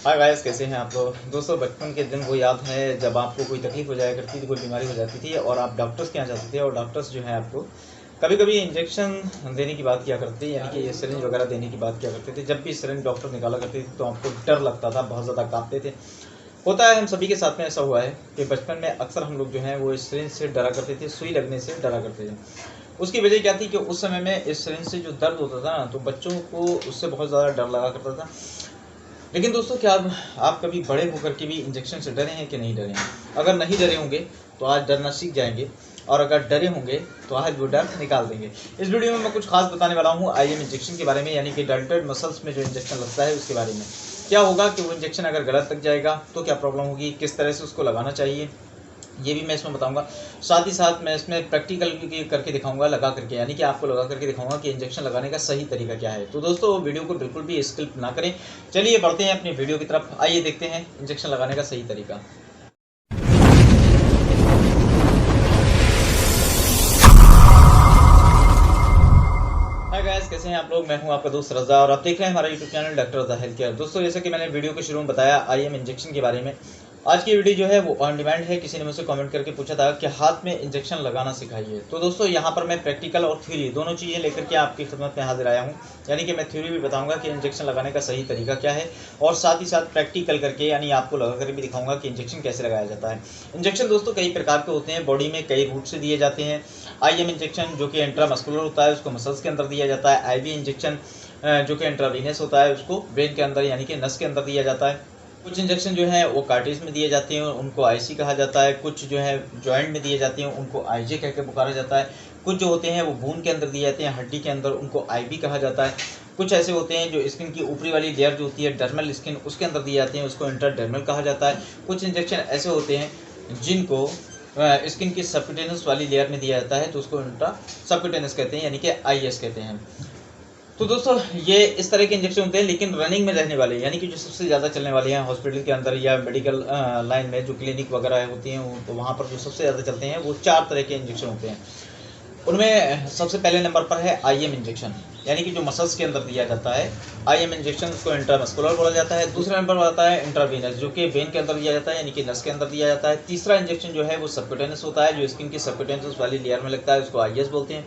Hi guys, कैसे हैं आप लोग। दोस्तों, बचपन के दिन वो याद है जब आपको कोई तकलीफ हो जाया करती थी, कोई बीमारी हो जाती थी और आप डॉक्टर्स के यहाँ जाते थे और डॉक्टर्स जो है आपको कभी कभी इंजेक्शन देने की बात किया करते थे, यानी कि ये सिरिंज वगैरह देने की बात किया करते थे। जब भी सिरिंज डॉक्टर निकाला करते थे तो आपको डर लगता था, बहुत ज़्यादा कांपते थे। होता है, हम सभी के साथ में ऐसा हुआ है कि बचपन में अक्सर हम लोग जो है वो इस सिरिंज से डरा करते थे, सुई लगने से डरा करते थे। उसकी वजह क्या थी कि उस समय में इस सिरिंज से जो दर्द होता था ना, तो बच्चों को उससे बहुत ज़्यादा डर लगा करता था। लेकिन दोस्तों, क्या आप कभी बड़े होकर के भी इंजेक्शन से डरे हैं कि नहीं डरे हैं? अगर नहीं डरे होंगे तो आज डरना सीख जाएंगे, और अगर डरे होंगे तो आज वो डर निकाल देंगे। इस वीडियो में मैं कुछ खास बताने वाला हूँ आईएम इंजेक्शन के बारे में, यानी कि डल्टेड मसल्स में जो इंजेक्शन लगता है उसके बारे में। क्या होगा कि वो इंजेक्शन अगर गलत लग जाएगा तो क्या प्रॉब्लम होगी, किस तरह से उसको लगाना चाहिए, ये भी मैं इसमें बताऊंगा। साथ ही साथ मैं इसमें प्रैक्टिकल भी करके दिखाऊंगा, लगा करके, यानी कि आपको लगा करके दिखाऊंगा कि इंजेक्शन लगाने का सही तरीका क्या है। तो दोस्तों, वीडियो को बिल्कुल भी स्किप ना करें। चलिए बढ़ते हैं अपनी वीडियो की तरफ। आइए देखते हैं इंजेक्शन लगाने का सही तरीका। हाय गाइस, कैसे हैं आप लोग। मैं हूं आपका दोस्त रजा और आप देख रहे हैं हमारा यूट्यूब चैनल डॉक्टर रजा हेल्थ केयर। दोस्तों, जैसे कि मैंने वीडियो के शुरू में बताया आईएम इंजेक्शन के बारे में, आज की वीडियो जो है वो ऑन डिमांड है। किसी ने मुझसे कमेंट करके पूछा था कि हाथ में इंजेक्शन लगाना सिखाइए। तो दोस्तों, यहाँ पर मैं प्रैक्टिकल और थ्योरी दोनों चीज़ें लेकर के आपकी खिदमत में हाजिर आया हूँ। यानी कि मैं थ्योरी भी बताऊंगा कि इंजेक्शन लगाने का सही तरीका क्या है, और साथ ही साथ प्रैक्टिकल करके यानी आपको लगा कर भी दिखाऊंगा कि इंजेक्शन कैसे लगाया जाता है। इंजेक्शन दोस्तों कई प्रकार के होते हैं, बॉडी में कई रूट से दिए जाते हैं। आईएम इंजेक्शन जो कि इंट्रामस्कुलर होता है, उसको मसल्स के अंदर दिया जाता है। आईवी इंजेक्शन जो कि इंट्रावीनस होता है, उसको ब्रेन के अंदर यानी कि नस के अंदर दिया जाता है। कुछ इंजेक्शन जो है वो कार्टिज में दिए जाते हैं, उनको आईसी कहा जाता है। कुछ जो है जॉइंट में दिए जाते हैं, उनको आईजे कह के पुकारा जाता है। कुछ जो होते हैं वो बून के अंदर दिए जाते हैं, हड्डी के अंदर, उनको आईबी कहा जाता है। कुछ ऐसे होते हैं जो स्किन की ऊपरी वाली लेयर जो होती है डर्मल स्किन, उसके अंदर दिए जाते हैं, उसको इंटरडर्मल कहा जाता है। कुछ इंजेक्शन ऐसे होते हैं जिनको स्किन की सबक्यूटेनियस वाली लेयर में दिया जाता है, तो उसको इंट्रा सबक्यूटेनियस कहते हैं, यानी कि आईएस कहते हैं। तो दोस्तों, ये इस तरह के इंजेक्शन होते हैं, लेकिन रनिंग में रहने वाले, यानी कि जो सबसे ज़्यादा चलने वाले हैं हॉस्पिटल के अंदर या मेडिकल लाइन में, जो क्लिनिक वगैरह होती हैं, तो वहाँ पर जो सबसे ज़्यादा चलते हैं वो 4 तरह के इंजेक्शन होते हैं। उनमें सबसे पहले नंबर पर है आईएम इंजेक्शन, यानी कि जो मसल्स के अंदर दिया जाता है। आईएम इंजेक्शन उसको इंट्रामस्कुलर बोला जाता है। दूसरे नंबर पर आता है इंट्रावीनस, जो कि वेन के अंदर दिया जाता है, यानी कि नस के अंदर दिया जाता है। तीसरा इंजेक्शन जो है वो सबक्यूटेनियस होता है, जो स्किन की सबक्यूटेनियस वाली लेयर में लगता है, उसको आईएस बोलते हैं।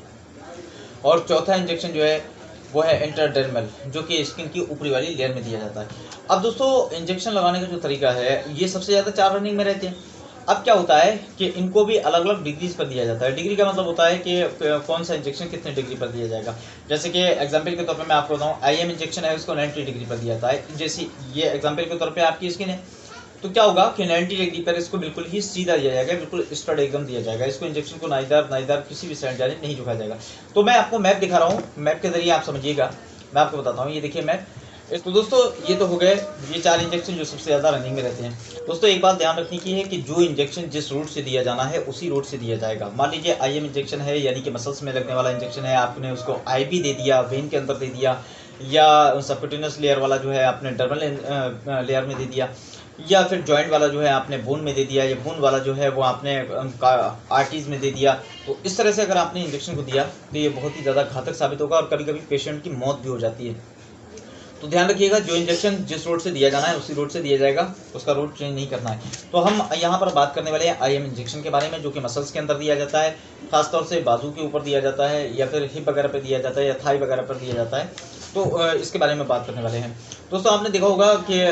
और चौथा इंजेक्शन जो है वो है इंटरडर्मल, जो कि स्किन की ऊपरी वाली लेयर में दिया जाता है। अब दोस्तों, इंजेक्शन लगाने का जो तरीका है, ये सबसे ज़्यादा 4 रनिंग में रहते हैं। अब क्या होता है कि इनको भी अलग अलग डिग्रीज पर दिया जाता है। डिग्री का मतलब होता है कि कौन सा इंजेक्शन कितने डिग्री पर दिया जाएगा। जैसे कि एग्जांपल के तौर पर मैं आपको बताऊँ, आईएम इंजेक्शन है उसको 90 डिग्री पर दिया जाता है। जैसे ये एग्जांपल के तौर पर आपकी स्किन है, तो क्या होगा कि 90 डिग्री पर इसको बिल्कुल ही सीधा दिया जाएगा, बिल्कुल स्ट्रेट एकदम दिया जाएगा। इसको इंजेक्शन को ना इधर किसी भी साइड जाने नहीं झुकाया जाएगा। तो मैं आपको मैप दिखा रहा हूँ, मैप के जरिए आप समझिएगा। मैं आपको बताता हूँ, ये देखिए मैप। तो दोस्तों, ये तो हो गए ये 4 इंजेक्शन जो सबसे ज़्यादा रनिंग में रहते हैं। दोस्तों, एक बात ध्यान रखने की है कि जो इंजेक्शन जिस रूट से दिया जाना है उसी रूट से दिया जाएगा। मान लीजिए आईएम इंजेक्शन है, यानी कि मसल्स में लगने वाला इंजेक्शन है, आपने उसको आईबी दे दिया, वेन के अंदर दे दिया, या सबक्यूटेनियस लेयर वाला जो है आपने डर्मल लेयर में दे दिया, या फिर जॉइंट वाला जो है आपने बोन में दे दिया, या बोन वाला जो है वो आपने आर्टीज में दे दिया। तो इस तरह से अगर आपने इंजेक्शन को दिया तो ये बहुत ही ज़्यादा घातक साबित होगा, और कभी कभी पेशेंट की मौत भी हो जाती है। तो ध्यान रखिएगा, जो इंजेक्शन जिस रोड से दिया जाना है उसी रोड से दिया जाएगा, उसका रोड चेंज नहीं करना है। तो हम यहाँ पर बात करने वाले हैं आईएम इंजेक्शन के बारे में, जो कि मसल्स के अंदर दिया जाता है, खासतौर से बाजू के ऊपर दिया जाता है, या फिर हिप वगैरह पर दिया जाता है, या थाई वगैरह पर दिया जाता है। तो इसके बारे में बात करने वाले हैं। दोस्तों, आपने देखा होगा कि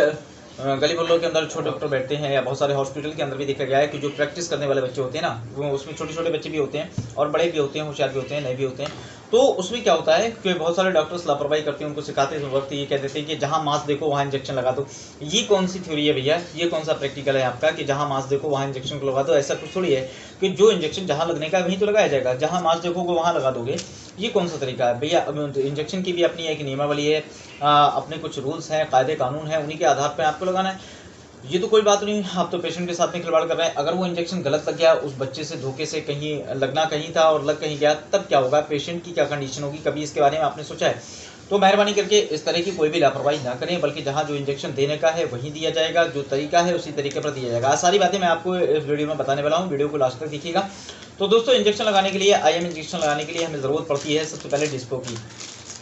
गली मोहल्लों के अंदर छोटे डॉक्टर बैठते हैं, या बहुत सारे हॉस्पिटल के अंदर भी देखा गया है कि जो प्रैक्टिस करने वाले बच्चे होते हैं ना, वो उसमें छोटे छोटे बच्चे भी होते हैं और बड़े भी होते हैं, होशियार भी होते हैं, नए भी होते हैं। तो उसमें क्या होता है कि बहुत सारे डॉक्टर्स लापरवाही करते हैं, उनको सिखाते वक्त ये कह देते हैं कि जहाँ मांस देखो वहाँ इंजेक्शन लगा दो। ये कौन सी थ्योरी है भैया, ये कौन सा प्रैक्टिकल है आपका कि जहाँ मांस देखो वहाँ इंजेक्शन को लगा दो? ऐसा कुछ थोड़ी है कि जो इंजेक्शन जहाँ लगने का वहीं तो लगाया जाएगा, जहाँ मांस देखोगे वहाँ लगा दोगे। ये कौन सा तरीका है भैया? इंजेक्शन की भी अपनी एक नियमावली है, अपने कुछ रूल्स हैं, कायदे कानून हैं, उन्हीं के आधार पर आपको लगाना है। ये तो कोई बात नहीं, आप तो पेशेंट के साथ में खिलवाड़ कर रहे हैं। अगर वो इंजेक्शन गलत लग गया, उस बच्चे से धोखे से कहीं लगना कहीं था और लग कहीं गया, तब क्या होगा? पेशेंट की क्या कंडीशन होगी? कभी इसके बारे में आपने सोचा है? तो मेहरबानी करके इस तरह की कोई भी लापरवाही ना करें, बल्कि जहाँ जो इंजेक्शन देने का है वहीं दिया जाएगा, जो तरीका है उसी तरीके पर दिया जाएगा। सारी बातें मैं आपको इस वीडियो में बताने वाला हूँ, वीडियो को लास्ट तक देखिएगा। तो दोस्तों, इंजेक्शन लगाने के लिए, आईएम इंजेक्शन लगाने के लिए हमें ज़रूरत पड़ती है सबसे पहले डिस्पो की।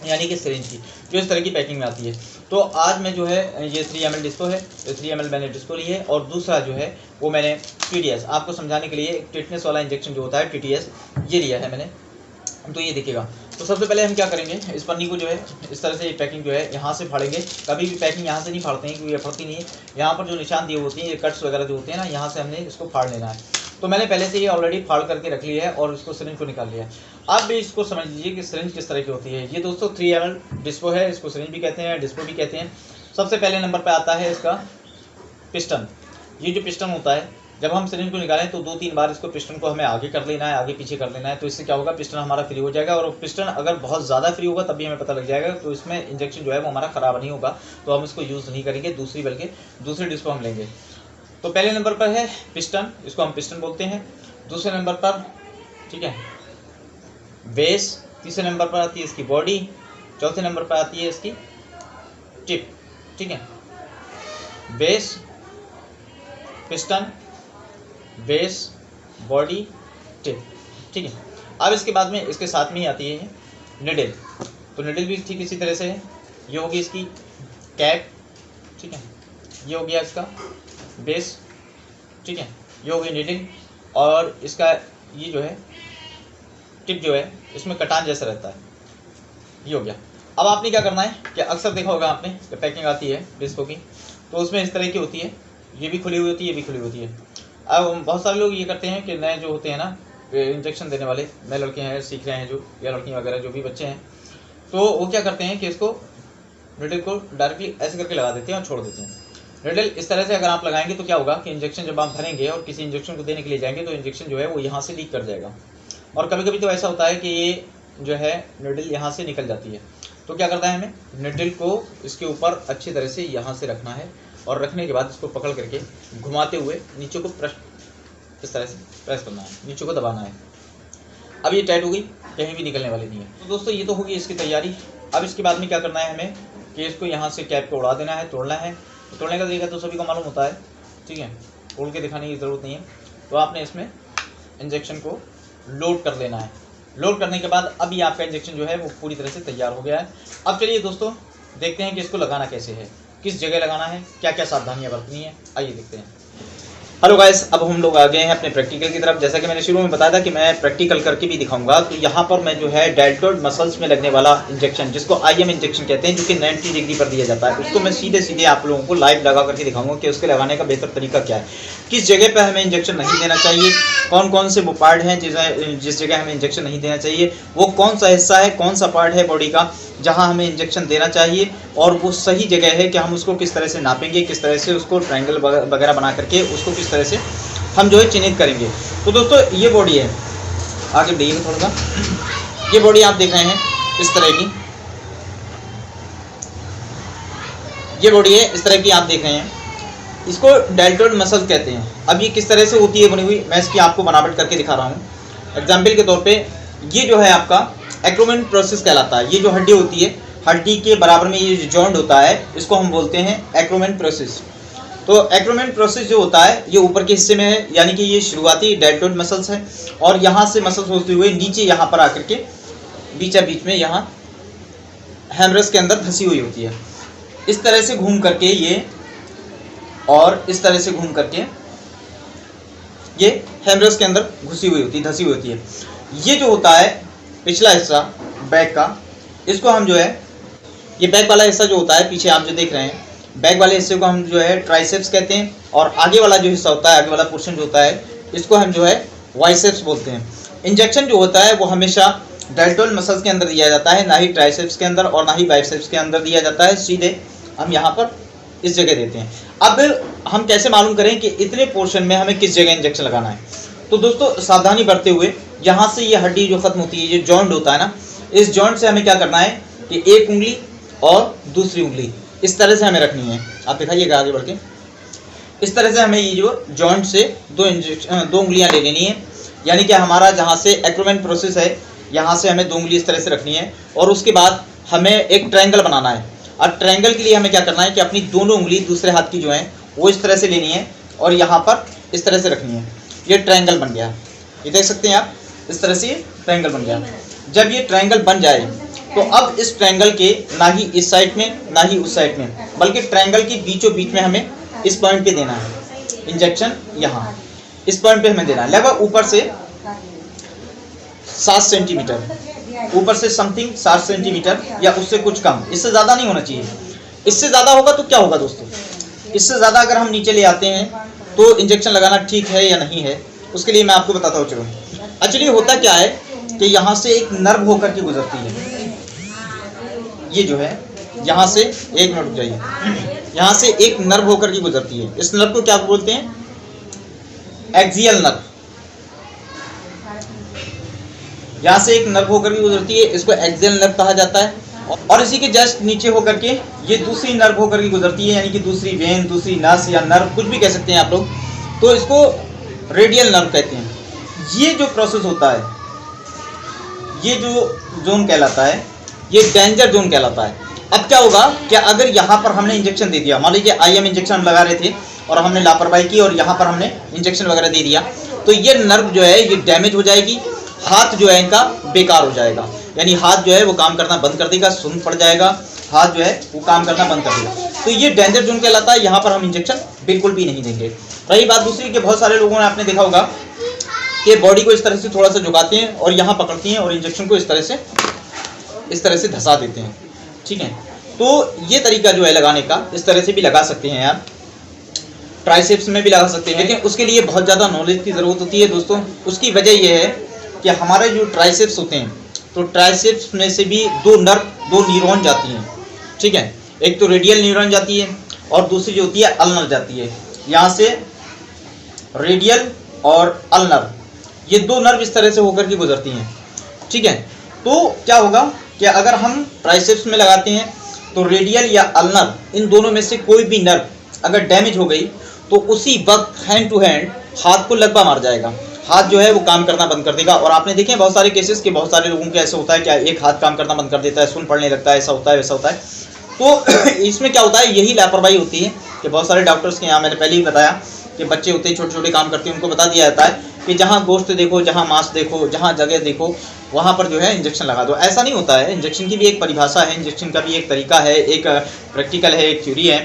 यानी कि सिरिंज की, जो इस तरह की पैकिंग में आती है। तो आज मैं जो है ये 3 ml डिस्पो है, 3 ml मैंने डिस्पो ली है, और दूसरा जो है वो मैंने TTS, आपको समझाने के लिए एक टिटनेस वाला इंजेक्शन जो होता है TTS, ये लिया है मैंने। तो ये देखिएगा, तो सबसे पहले हम क्या करेंगे, इस पन्नी को जो है इस तरह से ये पैकिंग जो है यहाँ से फाड़ेंगे। कभी भी पैकिंग यहाँ से नहीं फाड़ते हैं क्योंकि ये फटती नहीं है। यहाँ पर जो निशान दिए होते हैं, ये कट्स वगैरह जो होते हैं ना, यहाँ से हमने इसको फाड़ लेना है। तो मैंने पहले से ये ऑलरेडी फाड़ करके रख लिया है और इसको सिरिंज को निकाल लिया है। आप भी इसको समझ लीजिए कि सिरिंज किस तरह की होती है। ये दोस्तों 3 ml डिस्पो है, इसको सिरिंज भी कहते हैं, डिस्पो भी कहते हैं। सबसे पहले नंबर पर आता है इसका पिस्टन। ये जो पिस्टन होता है, जब हम सिरिंज को निकालें तो 2-3 बार इसको पिस्टन को हमें आगे कर लेना है, आगे पीछे कर लेना है। तो इससे क्या होगा, पिस्टन हमारा फ्री हो जाएगा। और पिस्टन अगर बहुत ज़्यादा फ्री होगा तब भी हमें पता लग जाएगा, तो इसमें इंजेक्शन जो है वो हमारा ख़राब नहीं होगा, तो हम इसको यूज़ नहीं करेंगे, बल्कि दूसरी डिस्पो हम लेंगे। तो पहले नंबर पर है पिस्टन, इसको हम पिस्टन बोलते हैं। दूसरे नंबर पर, ठीक है, बेस। तीसरे नंबर पर आती है इसकी बॉडी। चौथे नंबर पर आती है इसकी टिप, ठीक है। Base, piston, base, body, tip, ठीक है। अब इसके बाद में इसके साथ में ही आती है निडल। तो निडल भी ठीक इसी तरह से है। ये होगी इसकी कैप, ठीक है। ये हो गया इसका बेस, ठीक है। ये हो गई निडल, और इसका ये जो है टिप जो है इसमें कटान जैसा रहता है। ये हो गया। अब आपने क्या करना है कि अक्सर देखा होगा आपने कि पैकिंग आती है डिस्पो की, तो उसमें इस तरह की होती है, ये भी खुली हुई होती है, ये भी खुली होती है। अब बहुत सारे लोग ये करते हैं कि नए जो होते हैं ना इंजेक्शन देने वाले, नए लड़के हैं, सीख रहे हैं जो, या लड़कियाँ वगैरह जो भी बच्चे हैं, तो वो क्या करते हैं कि इसको निडल को डायरेक्टली ऐसे करके लगा देते हैं और छोड़ देते हैं। निडल इस तरह से अगर आप लगाएंगे तो क्या होगा कि इंजेक्शन जब आप भरेंगे और किसी इंजेक्शन को देने के लिए जाएंगे तो इंजेक्शन जो है वो यहाँ से लीक कर जाएगा। और कभी कभी तो ऐसा होता है कि ये जो है निडल यहाँ से निकल जाती है। तो क्या करना है, हमें निडल को इसके ऊपर अच्छी तरह से यहाँ से रखना है, और रखने के बाद इसको पकड़ करके घुमाते हुए नीचे को प्रेस, इस तरह से प्रेस करना है, नीचे को दबाना है। अब ये टाइट हो गई, कहीं भी निकलने वाली नहीं है। तो दोस्तों ये तो होगी इसकी तैयारी। अब इसके बाद में क्या करना है हमें कि इसको यहाँ से कैप को उड़ा देना है, तोड़ना है। तो तोड़ने का तरीका तो सभी को मालूम होता है, ठीक है, तोड़ के दिखाने की ज़रूरत नहीं है। तो आपने इसमें इंजेक्शन को लोड कर लेना है। लोड करने के बाद अब ये आपका इंजेक्शन जो है वो पूरी तरह से तैयार हो गया है। अब चलिए दोस्तों देखते हैं कि इसको लगाना कैसे है, किस जगह लगाना है, क्या क्या सावधानियां बरतनी है, आइए देखते हैं। हेलो गाइस, अब हम लोग आ गए हैं अपने प्रैक्टिकल की तरफ। जैसा कि मैंने शुरू में बताया था कि मैं प्रैक्टिकल करके भी दिखाऊंगा। तो यहाँ पर मैं जो है डेल्टोइड मसल्स में लगने वाला इंजेक्शन, जिसको IM इंजेक्शन कहते हैं, जो कि 90 डिग्री पर दिया जाता है, उसको मैं सीधे आप लोगों को लाइव लगा करके दिखाऊंगा कि उसके लगाने का बेहतर तरीका क्या है, किस जगह पर हमें इंजेक्शन नहीं देना चाहिए, कौन कौन से वो पार्ट हैं जिस जगह हमें इंजेक्शन नहीं देना चाहिए, वो कौन सा हिस्सा है, कौन सा पार्ट है बॉडी का जहां हमें इंजेक्शन देना चाहिए, और वो सही जगह है कि हम उसको किस तरह से नापेंगे, किस तरह से उसको ट्रायंगल वगैरह बना करके उसको किस तरह से हम जो है चिन्हित करेंगे। तो दोस्तों ये बॉडी है, आगे बढ़िएगा थोड़ा सा। ये बॉडी आप देख रहे हैं इस तरह की, ये बॉडी है इस तरह की आप देख रहे हैं, इसको डेल्टोइड मसल कहते हैं। अब ये किस तरह से होती है बनी हुई, मैं इसकी आपको बनावट करके दिखा रहा हूँ। एग्जाम्पल के तौर पे ये जो है आपका एक्रोमेन प्रोसेस कहलाता है। ये जो हड्डी होती है, हड्डी के बराबर में ये जो जॉइंट होता है, इसको हम बोलते हैं एक्रोमेन प्रोसेस। तो एक्रोमेन प्रोसेस जो होता है ये ऊपर के हिस्से में है, यानी कि ये शुरुआती डेल्टोइड मसल्स है, और यहाँ से मसल्स होते हुए नीचे यहाँ पर आकर के बीच में यहाँ हेमरस के अंदर फंसी हुई होती है। इस तरह से घूम करके ये, और इस तरह से घूम करके ये हेमरस के अंदर घुसी हुई होती है, धसी हुई होती है। ये जो होता है पिछला हिस्सा बैक का, इसको हम जो है, ये बैक वाला हिस्सा जो होता है पीछे आप जो देख रहे हैं, बैक वाले हिस्से को हम जो है ट्राइसेप्स कहते हैं, और आगे वाला जो हिस्सा होता है, आगे वाला पोर्शन जो होता है, इसको हम जो है बाइसेप्स बोलते हैं। इंजेक्शन जो होता है वो हमेशा डेल्टोइड मसल्स के अंदर दिया जाता है, ना ही ट्राइसेप्स के अंदर और ना ही बाइसेप्स के अंदर दिया जाता है, सीधे हम यहाँ पर इस जगह देते हैं। अब हम कैसे मालूम करें कि इतने पोर्शन में हमें किस जगह इंजेक्शन लगाना है? तो दोस्तों सावधानी बरतते हुए, यहाँ से ये हड्डी जो खत्म होती है, ये जॉइंट होता है ना, इस जॉइंट से हमें क्या करना है कि एक उंगली और दूसरी उंगली इस तरह से हमें रखनी है। आप दिखाइएगा आगे बढ़ के, इस तरह से हमें ये जो जॉइंट से दो उंगलियां ले लेनी है, यानी कि हमारा जहाँ से एक्रोमेन प्रोसेस है यहाँ से हमें 2 उंगली इस तरह से रखनी है, और उसके बाद हमें एक ट्रायंगल बनाना है। और ट्रायंगल के लिए हमें क्या करना है कि अपनी दोनों उंगली दूसरे हाथ की जो है वो इस तरह से लेनी है, और यहाँ पर इस तरह से रखनी है। ये ट्रायंगल बन गया, ये देख सकते हैं आप, इस तरह से ट्रायंगल बन गया। जब ये ट्रायंगल बन जाए तो अब इस ट्रायंगल के ना ही इस साइड में ना ही उस साइड में, बल्कि ट्रायंगल के बीचों बीच में हमें इस पॉइंट पे देना है इंजेक्शन। यहाँ इस पॉइंट पे हमें देना है लगभग ऊपर से 7 सेंटीमीटर, ऊपर से समथिंग 7 सेंटीमीटर या उससे कुछ कम, इससे ज़्यादा नहीं होना चाहिए। इससे ज़्यादा होगा तो क्या होगा दोस्तों, इससे ज़्यादा अगर हम नीचे ले आते हैं तो इंजेक्शन लगाना ठीक है या नहीं है, उसके लिए मैं आपको बताता हूँ। चलो एक्चुअली होता क्या है कि यहाँ से एक नर्व होकर के गुजरती है, ये जो है यहाँ से, एक मिनट रुक जाइए, यहाँ से एक नर्व होकर के गुजरती है। इस नर्व को क्या बोलते हैं, एक्सियल नर्व। यहाँ से एक नर्व होकर के गुजरती है, इसको एक्सियल नर्व कहा जाता है। और इसी के जस्ट नीचे होकर के ये दूसरी नर्व होकर के गुजरती है, यानी कि दूसरी वेन, दूसरी नस या नर्व, कुछ भी कह सकते हैं आप लोग, तो इसको रेडियल नर्व कहते हैं। ये जो प्रोसेस होता है, ये जो जोन कहलाता है, ये डेंजर जोन कहलाता है। अब क्या होगा कि अगर यहाँ पर हमने इंजेक्शन दे दिया, मान लीजिए IM इंजेक्शन हम लगा रहे थे और हमने लापरवाही की और यहाँ पर हमने इंजेक्शन वगैरह दे दिया, तो ये नर्व जो है ये डैमेज हो जाएगी, हाथ जो है इनका बेकार हो जाएगा, यानी हाथ जो है वो काम करना बंद कर देगा, सुन्न पड़ जाएगा, हाथ जो है वो काम करना बंद कर देगा। तो ये डेंजर जोन कहलाता है, यहाँ पर हम इंजेक्शन बिल्कुल भी नहीं देंगे। रही बात दूसरी कि बहुत सारे लोगों ने आपने देखा होगा कि बॉडी को इस तरह से थोड़ा सा झुकाते हैं और यहाँ पकड़ते हैं और इंजेक्शन को इस तरह से धंसा देते हैं, ठीक है। तो ये तरीका जो है लगाने का, इस तरह से भी लगा सकते हैं आप, ट्राइसेप्स में भी लगा सकते हैं, लेकिन उसके लिए बहुत ज़्यादा नॉलेज की ज़रूरत होती है दोस्तों। उसकी वजह यह है कि हमारे जो ट्राइसेप्स होते हैं, तो ट्राइसेप्स में से भी दो न्यूरॉन जाती हैं, ठीक है। एक तो रेडियल न्यूरॉन जाती है और दूसरी जो होती है अल्नर जाती है। यहाँ से रेडियल और अल्नर, ये दो नर्व इस तरह से होकर के गुजरती हैं, ठीक है। तो क्या होगा कि अगर हम ट्राइसेप्स में लगाते हैं तो रेडियल या अल्नर, इन दोनों में से कोई भी नर्व अगर डैमेज हो गई तो उसी वक्त हैंड टू हैंड हाथ को लगवा मार जाएगा, हाथ जो है वो काम करना बंद कर देगा। और आपने देखे बहुत सारे केसेस के, बहुत सारे लोगों के ऐसे होता है कि एक हाथ काम करना बंद कर देता है, सुन पड़ने लगता है, ऐसा होता है वैसा होता है। तो इसमें क्या होता है, यही लापरवाही होती है कि बहुत सारे डॉक्टर्स के यहाँ, मैंने पहले ही बताया कि बच्चे होते हैं छोटे छोटे काम करते हैं, उनको बता दिया जाता है कि जहाँ गोश्त देखो, जहाँ मांस देखो, जहाँ जगह देखो, वहाँ पर जो है इंजेक्शन लगा दो। ऐसा नहीं होता है, इंजेक्शन की भी एक परिभाषा है, इंजेक्शन का भी एक तरीका है, एक प्रैक्टिकल है, एक थ्योरी है।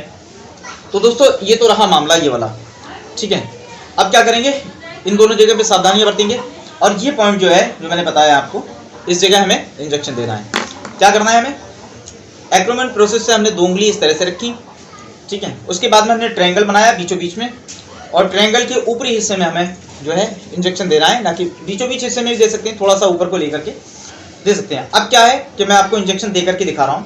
तो दोस्तों ये तो रहा मामला ये वाला, ठीक है। अब क्या करेंगे, इन दोनों जगह पे सावधानियां बरतेंगे। और ये पॉइंट जो है जो मैंने बताया आपको, इस जगह हमें इंजेक्शन देना है। क्या करना है हमें, एक्रोमेंट प्रोसेस से हमने 2 उंगली इस तरह से रखी, ठीक है। उसके बाद में हमने ट्रायंगल बनाया बीचों बीच में, और ट्रायंगल के ऊपरी हिस्से में हमें जो है इंजेक्शन देना है, ना कि बीचों बीच हिस्से में भी दे सकते हैं, थोड़ा सा ऊपर को लेकर के दे सकते हैं। अब क्या है कि मैं आपको इंजेक्शन दे करके दिखा रहा हूँ।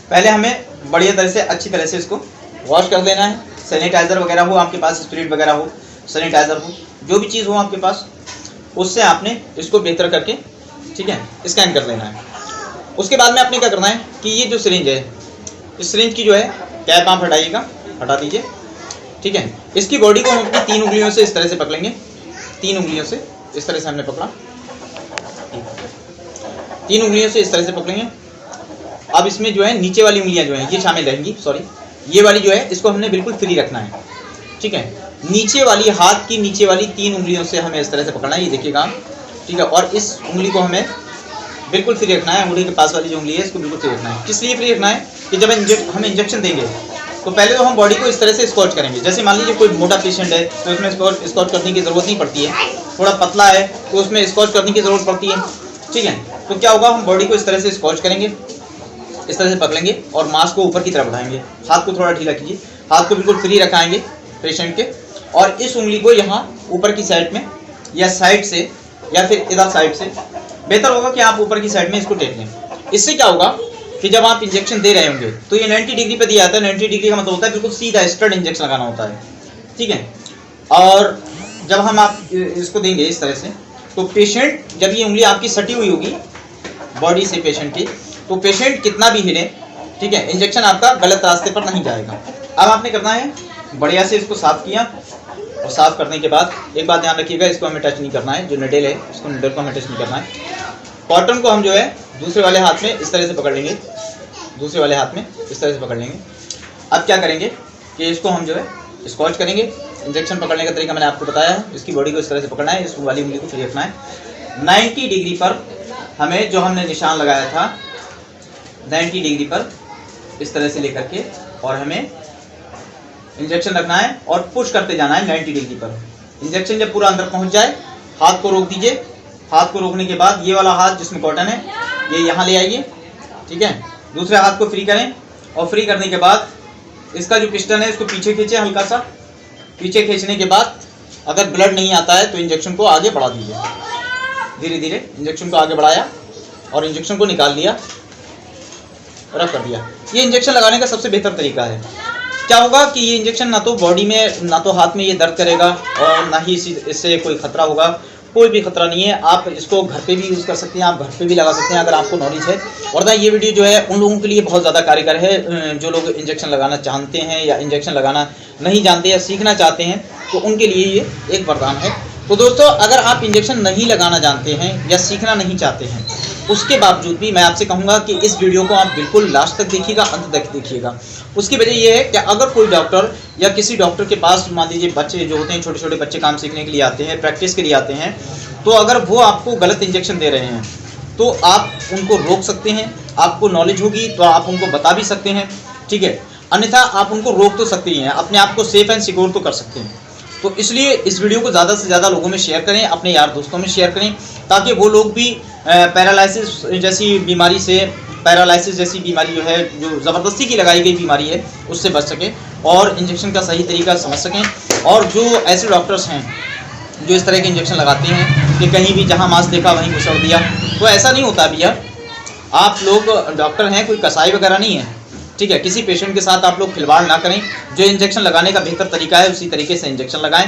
पहले हमें बढ़िया तरह से, अच्छी तरह से इसको वॉश कर लेना है। सैनिटाइज़र वगैरह हो आपके पास, स्पिरिट वगैरह हो, सैनिटाइज़र हो, जो भी चीज़ हो आपके पास, उससे आपने इसको बेहतर करके, ठीक है, स्कैन कर लेना है। उसके बाद में आपने क्या करना है कि ये जो सिरिंज है, इस सिरिंज की जो है कैप आप हटाइएगा, हटा दीजिए, ठीक है। इसकी बॉडी को हम अपनी 3 उंगलियों से इस तरह से पकड़ेंगे, 3 उंगलियों से इस तरह से हमने पकड़ा, 3 उंगलियों से इस तरह से पकड़ेंगे। अब इसमें जो है नीचे वाली उंगलियां जो हैं ये शामिल रहेंगी, सॉरी, ये वाली जो है इसको हमने बिल्कुल फ्री रखना है, ठीक है। नीचे वाली, हाथ की नीचे वाली 3 उंगलियों से हमें इस तरह से पकड़ना है, ये देखिएगा, ठीक है। और इस उंगली को हमें बिल्कुल फ्री रखना है, उंगली के पास वाली जो उंगली है इसको बिल्कुल फ्री रखना है। किस लिए फ्री रखना है कि जब हम इंजेक्शन देंगे तो पहले तो हम बॉडी को इस तरह से स्कॉच करेंगे। जैसे मान लीजिए कोई मोटा पेशेंट है तो उसमें स्कॉच करने की ज़रूरत नहीं पड़ती है, थोड़ा पतला है तो उसमें स्कॉच करने की ज़रूरत पड़ती है, ठीक है। तो क्या होगा, हम बॉडी को इस तरह से स्कॉच करेंगे, इस तरह से पकड़ेंगे और मास्क को ऊपर की तरफ बढ़ाएंगे। हाथ को थोड़ा ढीला कीजिए, हाथ को बिल्कुल फ्री रखाएंगे पेशेंट के, और इस उंगली को यहाँ ऊपर की साइड में या साइड से या फिर इधर साइड से, बेहतर होगा कि आप ऊपर की साइड में इसको टेक लें। इससे क्या होगा कि जब आप इंजेक्शन दे रहे होंगे तो ये 90 डिग्री पे दिया जाता है। 90 डिग्री का मतलब होता है बिल्कुल सीधा स्ट्रेट इंजेक्शन लगाना होता है, ठीक है। और जब हम आप इसको देंगे इस तरह से, तो पेशेंट, जब ये उंगली आपकी सटी हुई होगी बॉडी से पेशेंट की, तो पेशेंट कितना भी हिले, ठीक है, इंजेक्शन आपका गलत रास्ते पर नहीं जाएगा। अब आपने करना है, बढ़िया से इसको साफ किया, और साफ करने के बाद एक बात ध्यान रखिएगा, इसको हमें टच नहीं करना है, जो निडल है उसको, निडल को हमें टच नहीं करना है। कॉटन को हम जो है दूसरे वाले हाथ में इस तरह से पकड़ लेंगे, दूसरे वाले हाथ में इस तरह से पकड़ लेंगे। अब क्या करेंगे कि इसको हम जो है स्कॉच करेंगे। इंजेक्शन पकड़ने का तरीका मैंने आपको बताया है, इसकी बॉडी को इस तरह से पकड़ना है, इस वाली उंगली को फ्री रखना है। 90 डिग्री पर हमें जो हमने निशान लगाया था 90 डिग्री पर इस तरह से लेकर के, और हमें इंजेक्शन रखना है और पुश करते जाना है 90 डिग्री पर। इंजेक्शन जब पूरा अंदर पहुंच जाए, हाथ को रोक दीजिए। हाथ को रोकने के बाद ये वाला हाथ जिसमें कॉटन है ये यहाँ ले आइए, ठीक है। दूसरे हाथ को फ्री करें और फ्री करने के बाद इसका जो पिस्टन है इसको पीछे खींचे, हल्का सा पीछे खींचने के बाद अगर ब्लड नहीं आता है तो इंजेक्शन को आगे बढ़ा दीजिए। धीरे धीरे इंजेक्शन को आगे बढ़ाया और इंजेक्शन को निकाल लिया, रख कर दिया। ये इंजेक्शन लगाने का सबसे बेहतर तरीका है। क्या होगा कि ये इंजेक्शन ना तो बॉडी में, ना तो हाथ में ये दर्द करेगा और ना ही इससे कोई खतरा होगा। कोई भी खतरा नहीं है। आप इसको घर पे भी यूज़ कर सकते हैं, आप घर पे भी लगा सकते हैं अगर आपको नॉलेज है। और ना ये वीडियो जो है उन लोगों के लिए बहुत ज़्यादा कारगर है जो लोग इंजेक्शन लगाना चाहते हैं या इंजेक्शन लगाना नहीं जानते या सीखना चाहते हैं, तो उनके लिए ये एक वरदान है। तो दोस्तों, अगर आप इंजेक्शन नहीं लगाना जानते हैं या सीखना नहीं चाहते हैं, उसके बावजूद भी मैं आपसे कहूँगा कि इस वीडियो को आप बिल्कुल लास्ट तक देखिएगा, अंत तक देखिएगा। उसकी वजह ये है कि अगर कोई डॉक्टर या किसी डॉक्टर के पास मान लीजिए बच्चे जो होते हैं, छोटे छोटे बच्चे काम सीखने के लिए आते हैं, प्रैक्टिस के लिए आते हैं, तो अगर वो आपको गलत इंजेक्शन दे रहे हैं तो आप उनको रोक सकते हैं। आपको नॉलेज होगी तो आप उनको बता भी सकते हैं, ठीक है। अन्यथा आप उनको रोक तो सकते ही हैं, अपने आप को सेफ एंड सिक्योर तो कर सकते हैं। तो इसलिए इस वीडियो को ज़्यादा से ज़्यादा लोगों में शेयर करें, अपने यार दोस्तों में शेयर करें, ताकि वो लोग भी पैरालिसिस जैसी बीमारी से, पैरालिसिस जैसी बीमारी जो है, जो ज़बरदस्ती की लगाई गई बीमारी है, उससे बच सकें और इंजेक्शन का सही तरीका समझ सकें। और जो ऐसे डॉक्टर्स हैं जो इस तरह के इंजेक्शन लगाते हैं कि कहीं भी जहाँ मांस देखा वहीं घुसा दिया, तो ऐसा नहीं होता भैया। आप लोग डॉक्टर हैं, कोई कसाई वगैरह नहीं है, ठीक है। किसी पेशेंट के साथ आप लोग खिलवाड़ ना करें। जो इंजेक्शन लगाने का बेहतर तरीका है उसी तरीके से इंजेक्शन लगाएं।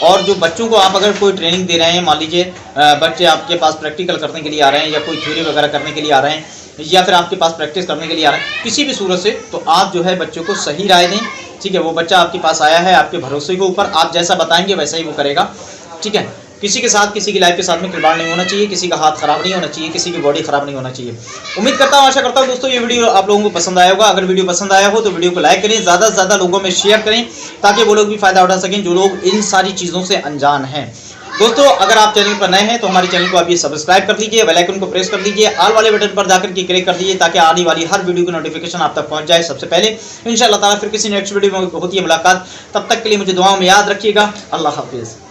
और जो बच्चों को आप अगर कोई ट्रेनिंग दे रहे हैं, मान लीजिए बच्चे आपके पास प्रैक्टिकल करने के लिए आ रहे हैं या कोई थ्योरी वगैरह करने के लिए आ रहे हैं या फिर आपके पास प्रैक्टिस करने के लिए आ रहे हैं, किसी भी सूरत से, तो आप जो है बच्चों को सही राय दें, ठीक है। वो बच्चा आपके पास आया है आपके भरोसे के ऊपर, आप जैसा बताएंगे वैसा ही वो करेगा, ठीक है। किसी के साथ, किसी की लाइफ के साथ में खिलवाड़ नहीं होना चाहिए, किसी का हाथ खराब नहीं होना चाहिए, किसी की बॉडी खराब नहीं होना चाहिए। उम्मीद करता हूँ, आशा करता हूँ दोस्तों ये वीडियो आप लोगों को पसंद आया होगा। अगर वीडियो पसंद आया हो तो वीडियो को लाइक करें, ज़्यादा से ज़्यादा लोगों में शेयर करें, ताकि वो लोग भी फायदा उठा सकें जो लोग इन सारी चीज़ों से अनजान हैं। दोस्तों, अगर आप चैनल पर नए हैं तो हमारे चैनल को अभी सब्सक्राइब कर लीजिए, बेल आइकन को प्रेस कर दीजिए, ऑल वाले बटन पर जाकर के क्लिक कर दीजिए, ताकि आने वाली हर वीडियो की नोटिफिकेशन आप तक पहुंच जाए सबसे पहले। इंशाअल्लाह ताला फिर किसी नेक्स्ट वीडियो में होती है मुलाकात। तब तक के लिए मुझे दुआओं में याद रखिएगा। अल्लाह हाफिज़।